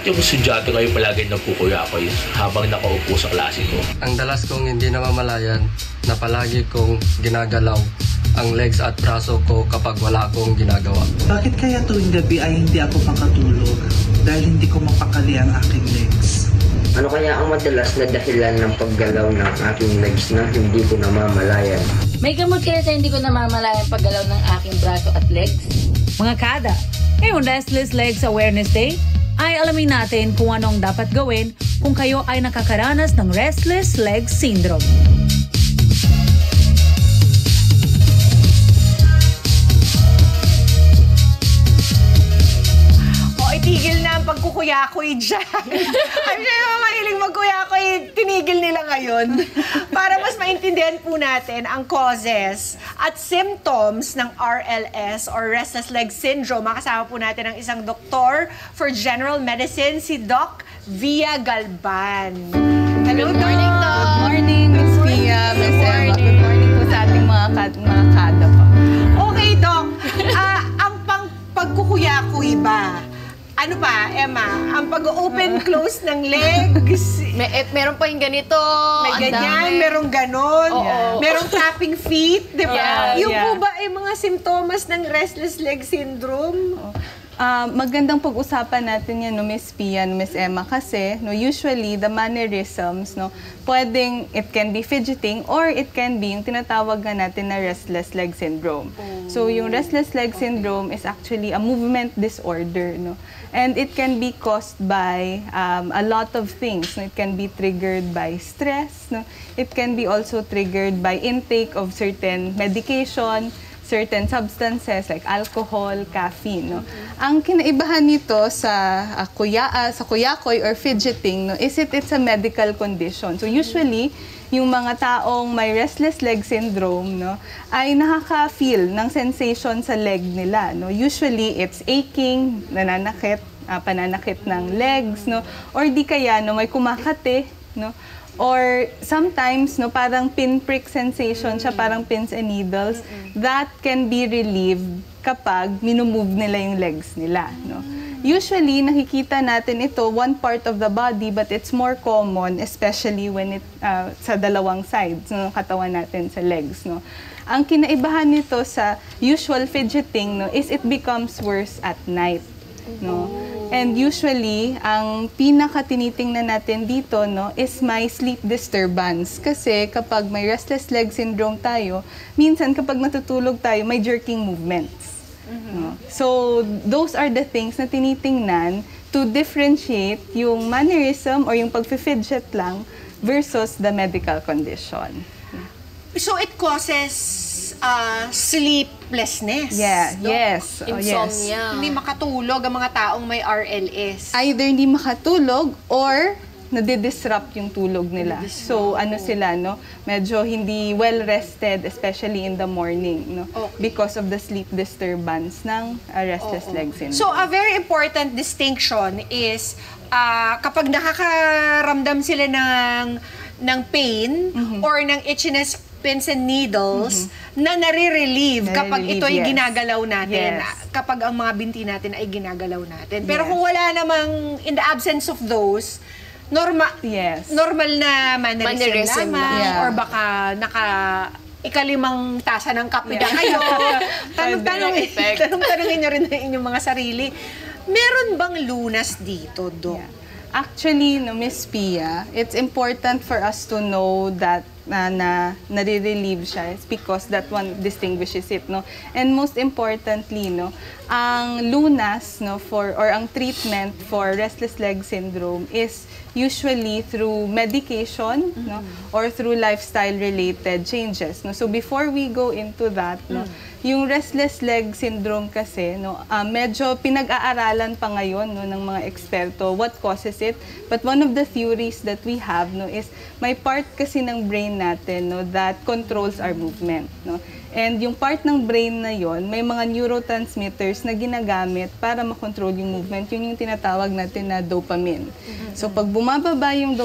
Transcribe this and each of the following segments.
yung estudyante kayo palagi nagkukuya-kuy habang nakaupo sa klase ko? Ang dalas kong hindi namamalayan na palagi kong ginagalaw ang legs at braso ko kapag wala akong ginagawa. Bakit kaya tuwing gabi ay hindi ako makatulog dahil hindi ko mapakali ang aking legs? Ano kaya ang madalas na dahilan ng paggalaw ng aking legs na hindi ko namamalayan? May gamot kaya sa hindi ko namamalayan paggalaw ng aking braso at legs? Mga kada, ngayong Restless Legs Awareness Day, ay alamin natin kung anong dapat gawin kung kayo ay nakakaranas ng Restless Legs Syndrome. Itigil na ang pagkukuyakoy dyan. I'm sure yung mahiling magkuyakoy, tinigil nila ngayon. Para mas maintindihan po natin ang causes at symptoms ng RLS or Restless Leg Syndrome, makasama po natin ang isang doktor for general medicine, si Doc Via Galban. Hello, Good morning, Doc. Doc. Good morning, Miss Pia, Miss Emma. Good morning po sa ating mga kada po. Okay, Doc. Ang pagkukuyakoy ba? Ano pa, Emma? Ang pag-open-close ng legs. Meron pa yung ganito. May ganyan, merong ganon. Oo. Merong tapping feet, di ba? Yeah, Yung yeah. po ba ay mga simptomas ng restless leg syndrome? Magandang pag-usapan natin yan, no, Miss Pia, no, Miss Emma, kasi usually the mannerisms, pwedeng it can be fidgeting or it can be yung tinatawag nga natin na restless leg syndrome. So yung restless leg syndrome is actually a movement disorder, and it can be caused by a lot of things. It can be triggered by stress. It can be also triggered by intake of certain medication, certain substances like alcohol, caffeine. Ang kinaibahan nito sa kuyakoy or fidgeting is it's a medical condition. So usually, yung mga taong may restless leg syndrome ay nakaka-feel ng sensation sa leg nila. Usually, it's aching, nananakit, pananakit ng legs, or di kaya may kumakate, or sometimes, parang pinprick sensation siya, parang pins and needles, that can be relieved kapag minumove nila yung legs nila. Usually, nakikita natin ito, one part of the body, but it's more common, especially when sa dalawang sides ng katawan natin sa legs. Ang kinaibahan nito sa usual fidgeting is it becomes worse at night. And usually, ang pinaka-tinitingnan natin dito is may sleep disturbance. Kasi kapag may restless leg syndrome tayo, minsan kapag natutulog tayo, may jerking movements. So, those are the things na tinitingnan to differentiate yung mannerism or yung pag-fidget lang versus the medical condition. So it causes sleeplessness. Yeah, no? yes. Insomnia. Hindi makatulog ang mga taong may RLS. Either hindi makatulog or nadidisrupt yung tulog nila. So, sila, medyo hindi well-rested, especially in the morning, because of the sleep disturbance ng restless leg syndrome. So, a very important distinction is kapag nakakaramdam sila ng pain or ng itchiness, pins and needles na nare-relieve kapag ito ay ginagalaw natin. Yes. Kapag ang mga binti natin ay ginagalaw natin. Pero kung wala namang, in the absence of those, normal na mannerism lamang, or baka ikalimang tasa ng kape na kayo. Tanong-tanongin nyo rin ang inyong mga sarili. Meron bang lunas dito, Doc? Yeah. Actually, Miss Pia, it's important for us to know that nare-relieve siya. It's because that one distinguishes it, And most importantly, ang lunas, or ang treatment for restless leg syndrome is usually through medication, or through lifestyle-related changes. So before we go into that, yung restless leg syndrome kasi, medyo pinag-aaralan pa ngayon ng mga eksperto what causes it. But one of the theories that we have is may part kasi ng brain natin that controls our movement. And yung part ng brain na yon, may mga neurotransmitters na ginagamit para makontrol yung movement. Yun yung tinatawag natin na dopamine. So pag bumababa yung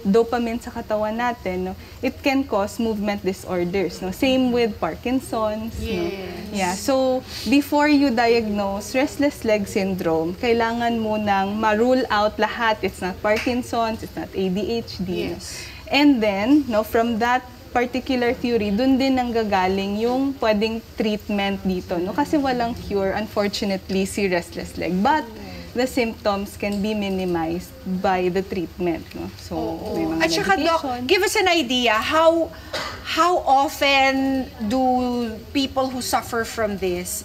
dopamine sa katawan natin, no, it can cause movement disorders. No? Same with Parkinson's. No? Yeah. So before you diagnose restless leg syndrome, kailangan mo nang ma-rule out lahat. It's not Parkinson's, it's not ADHD. No? And then, no, from that particular theory, dun din nanggagaling yung pwedeng treatment dito. No? Kasi walang cure, unfortunately, si restless leg. But the symptoms can be minimized by the treatment. No? So, may mga At saka, Doc, medication. give us an idea, how often do people who suffer from this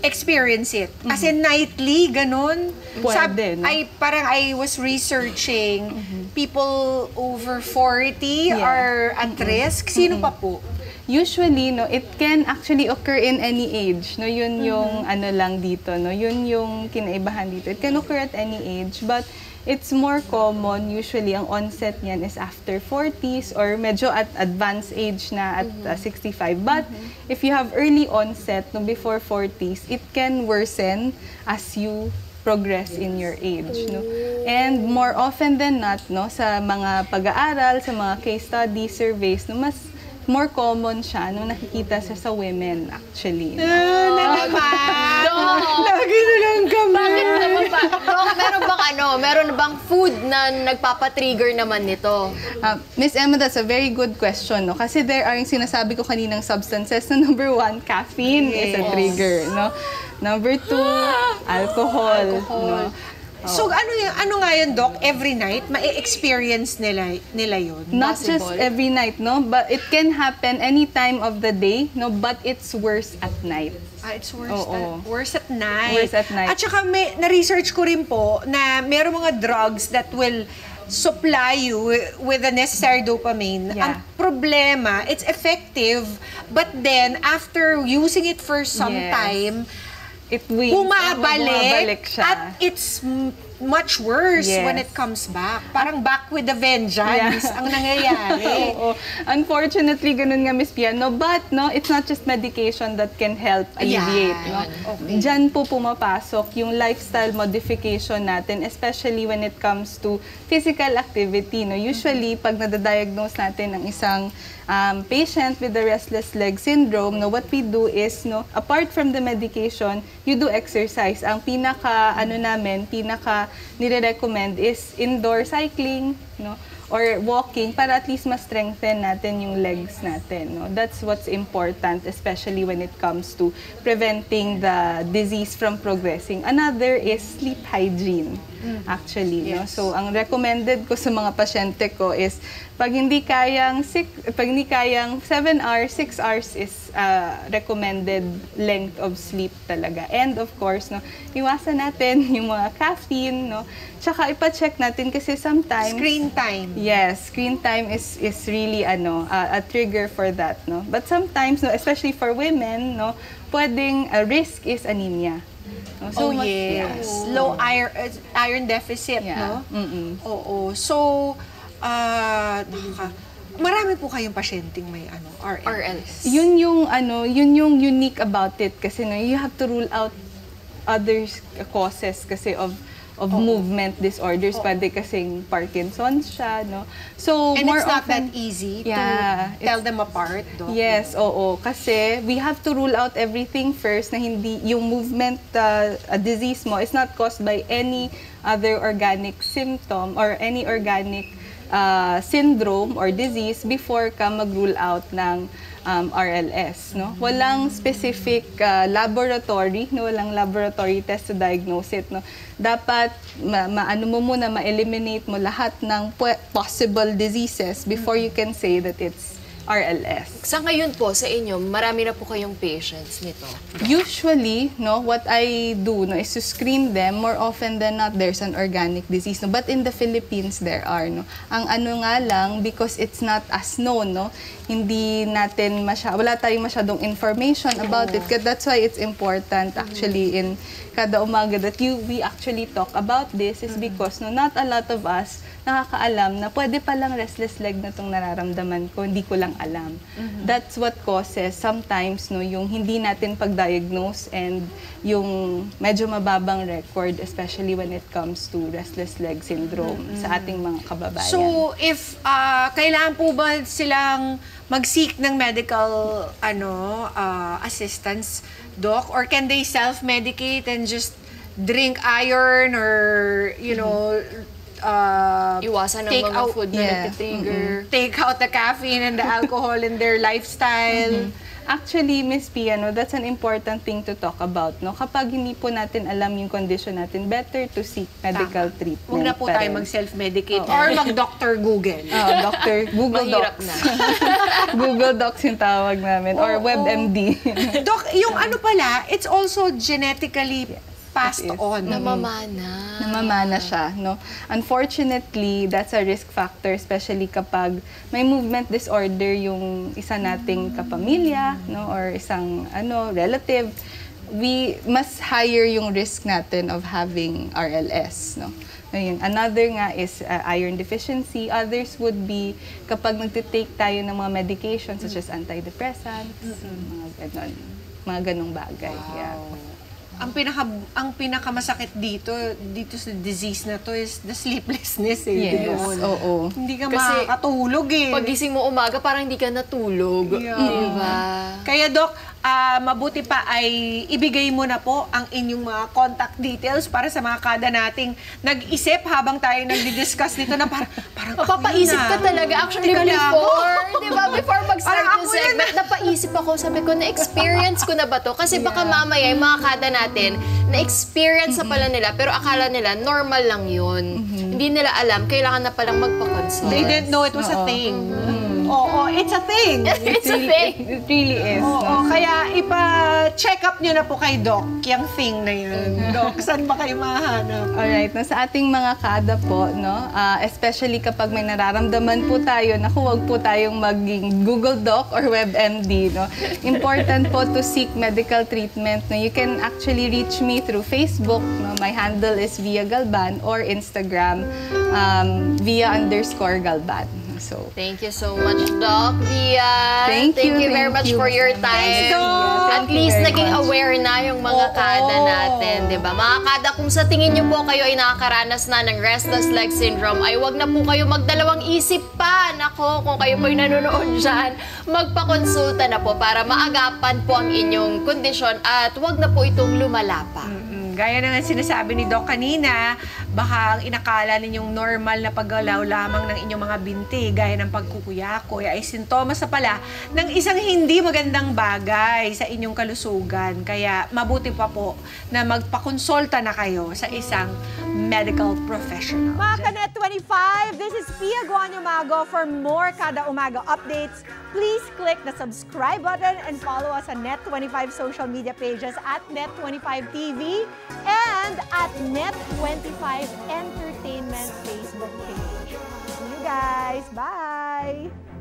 experience it? As in nightly, ganun? Pwede, no? I was researching, people over 40 Yeah. are at risk. Sino pa po? Usually, no, it can actually occur in any age. No, yun yung ano lang dito, no, yun yung kinaibahan dito. It can occur at any age, but it's more common. Usually, ang onset niyan is after 40s or medyo at advanced age na at 65. But if you have early onset, no, before 40s, it can worsen as you progress in your age, no. And more often than not, no, sa mga pag-aaral, sa mga case studies, surveys, no, mas more common siya nung nakikita siya sa women, actually. No? Lagi na lang kami. Bakit naman pa? Doc, meron bang food na nagpapatrigger naman nito? Miss Emma, that's a very good question, no? Kasi there are yung sinasabi ko kaninang substances na number 1, caffeine is a trigger, no? Number 2, alcohol. No? So ano nga yun, Doc? Every night, ma-experience nila yun? Not just every night, no? But it can happen any time of the day, no? But it's worse at night. It's worse, Oo. worse at night. Worse at night. At saka na-research ko rin po na meron mga drugs that will supply you with the necessary dopamine. Yeah. Ang problema, it's effective, but then after using it for some Yes. time, It wins. bumabalik siya. at it's much worse Yes. when it comes back. Parang back with the vengeance ang nangyayari. Oo. Unfortunately, ganun nga, Miss Pia. No, but no, it's not just medication that can help alleviate. No? Okay. Diyan po pumapasok yung lifestyle modification natin, especially when it comes to physical activity. No? Usually, pag nadadiagnose natin ang isang patient with the restless leg syndrome, no, what we do is, no, apart from the medication, you do exercise. Ang pinaka nire-recommend is indoor cycling, no, or walking para at least ma-strengthen natin yung legs natin. No? That's what's important, especially when it comes to preventing the disease from progressing. Another is sleep hygiene, actually. No? So, ang recommended ko sa mga pasyente ko is pag hindi kayang 7 hours, 6 hours is recommended length of sleep talaga. And of course, no, iwasan natin yung mga caffeine, no. Tsaka ipa-check natin kasi sometimes Screen time. yes, screen time is really a trigger for that, no. But sometimes, no, especially for women, no, pwedeng risk is anemia. No? So, Yes. Low iron deficit, Yeah. no? Oo. So, marami po kayong pasyenteng may RLS. Yun yung unique about it kasi no, you have to rule out other causes kasi of movement disorders. Pwede kasing Parkinson's siya, no? So, And more it's not often, that easy Yeah, to tell them apart, Doc. Yes, oo. Kasi we have to rule out everything first na hindi yung movement disease mo is not caused by any other organic symptom or any organic syndrome or disease before ka mag-rule out ng RLS, no? Walang specific laboratory, no? Walang laboratory test to diagnose it, no? Dapat ma-eliminate mo lahat ng possible diseases before you can say that it's RLS. Sa ngayon po, sa inyo, marami na po kayong patients nito. Usually, no, what I do, no, is to screen them. More often than not, there's an organic disease, no. But in the Philippines, there are, no. Ang nga lang, because it's not as known, no, hindi natin wala tayong masyadong information about it. That's why it's important, actually, in kada umaga that we actually talk about this is because, no, not a lot of us nakakaalam na pwede palang restless leg na itong nararamdaman ko, hindi ko lang alam. That's what causes sometimes no, yung hindi natin pag-diagnose and yung medyo mababang record, especially when it comes to restless leg syndrome sa ating mga kababayan. So, if kailangan po ba silang mag-seek ng medical assistance, Doc? Or can they self-medicate and just drink iron or, Iwasan ng take mga out, food na nagtitrigger. take out the caffeine and the alcohol in their lifestyle? Actually, Miss Pia, no, that's an important thing to talk about. No? Kapag hindi po natin alam yung condition natin, better to seek medical treatment. Huwag na po pa tayo rin. mag-self-medicate or mag-Dr. Google. Doctor, Google Mahirap Docs. na. Google Docs yung tawag namin. Or WebMD. Doc, yung pala, it's also genetically passed It is. on. Namamana. Namamana siya, no? Unfortunately, that's a risk factor, especially kapag may movement disorder yung isa nating kapamilya, no? Or isang, relative. Mas higher yung risk natin of having RLS, no? Ayun. Another nga is iron deficiency. Others would be kapag nagtitake tayo ng mga medications such as antidepressants, mga ganong bagay. Wow. Yeah. Ang pinakamasakit dito sa disease na to is the sleeplessness Yes, Yun. oo. Hindi ka Kasi makakatulog Pagising mo umaga, parang hindi ka natulog. Yeah. Diba? Kaya Doc, mabuti pa ay ibigay mo na po ang inyong mga contact details para sa mga kada nating nag-isip habang tayo nagdi-discuss nito na parang Mapapaisip ka talaga. Actually, Teka lang. before mag-start Parang yung ako yun segment, napaisip ako, sabi ko, na-experience ko na ba to? Kasi baka mamaya, yung mga kada natin, na-experience na pala nila, pero akala nila, normal lang yun. Hindi nila alam, kailangan na palang magpa-consult. They didn't know it was a thing. Oo, it's a thing. It's a thing. It really is. Oo, kaya ipa-check up nyo na po kay Doc, yung thing na yun. Doc, saan ba kayo mahanap? Alright, no, sa ating mga kada po, no, especially kapag may nararamdaman po tayo, naku, huwag po tayong maging Google Doc or WebMD. No? Important po to seek medical treatment. No? You can actually reach me through Facebook. No? My handle is Via Galban or Instagram Via_Galban. So, Thank you so much, Doc Via. Thank you very much for your time. At least naging aware na yung mga kada natin, di ba? Mga kada, kung sa tingin niyo po kayo ay nakakaranas na ng restless leg syndrome, ay wag na po kayo magdalawang isip pa. Nako, kung kayo po'y nanonood dyan, magpakonsulta na po para maagapan po ang inyong kondisyon at wag na po itong lumala pa. Gaya na nga sinasabi ni Doc kanina, baka ang inakala ninyong normal na paggalaw lamang ng inyong mga binti, gaya ng pagkukuyakoy, ay sintomas na pala ng isang hindi magandang bagay sa inyong kalusugan. Kaya mabuti pa po na magpakonsulta na kayo sa isang medical professional. Mga Kanet 25, this is Pia Guanyo Mago. For more Kada Umaga updates, please click the subscribe button and follow us on Net25 social media pages at Net25TV and at Net25 Entertainment Facebook page. See you guys. Bye!